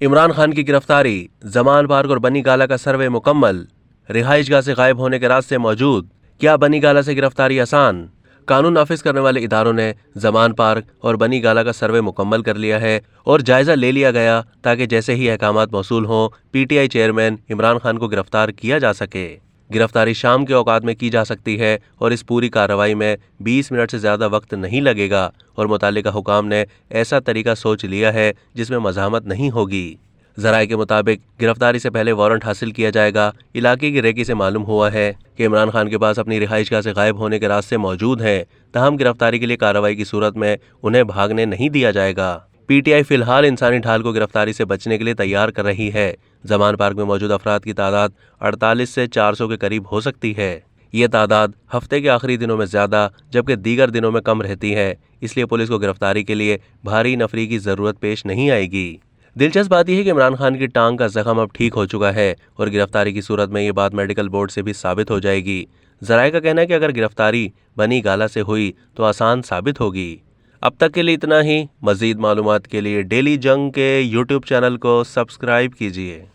عمران خان کی گرفتاری، زمان پارک اور بنی گالہ کا سروے مکمل، رہائش گاہ سے غائب ہونے کے راستے موجود، کیا بنی گالہ سے گرفتاری آسان؟ قانون نافذ کرنے والے اداروں نے زمان پارک اور بنی گالہ کا سروے مکمل کر لیا ہے اور جائزہ لے لیا گیا تاکہ جیسے ہی احکامات موصول ہوں P T I chairman Imran Khan کو گرفتار کیا جا سکے۔ گرفتاری شام کے اوقات میں کی جا سکتی ہے اور اس پوری کارروائی میں 20 منٹ سے زیادہ وقت نہیں لگے گا اور متعلقہ حکام نے ایسا طریقہ سوچ لیا ہے جس میں مزاحمت نہیں ہوگی۔ ذرائع کے مطابق گرفتاری سے پہلے وارنٹ حاصل کیا جائے گا۔ علاقے کی ریکی سے معلوم ہوا ہے کہ عمران خان کے پاس اپنی رہائش گاہ سے غائب ہونے کے راستے موجود ہیں، تاہم گرفتاری کے لیے کارروائی کی صورت میں انہیں بھاگنے نہیں دیا جائے گا۔ پی ٹی آئی فی الحال انسانی ڈھال کو گرفتاری سے بچنے کے لیے تیار کر رہی ہے۔ زمان پارک میں موجود افراد کی تعداد 48 سے 400 کے قریب ہو سکتی ہے۔ یہ تعداد ہفتے کے آخری دنوں میں زیادہ جبکہ دیگر دنوں میں کم رہتی ہے، اس لیے پولیس کو گرفتاری کے لیے بھاری نفری کی ضرورت پیش نہیں آئے گی۔ دلچسپ بات یہ ہے کہ عمران خان کی ٹانگ کا زخم اب ٹھیک ہو چکا ہے اور گرفتاری کی صورت میں یہ بات میڈیکل بورڈ سے بھی ثابت ہو جائے گی۔ ذرائع کا کہنا ہے کہ اگر گرفتاری بنی گالہ سے ہوئی تو آسان ثابت ہوگی۔ اب تک کے لیے اتنا ہی۔ مزید معلومات کے لیے ڈیلی جنگ کے یوٹیوب چینل کو سبسکرائب کیجیے۔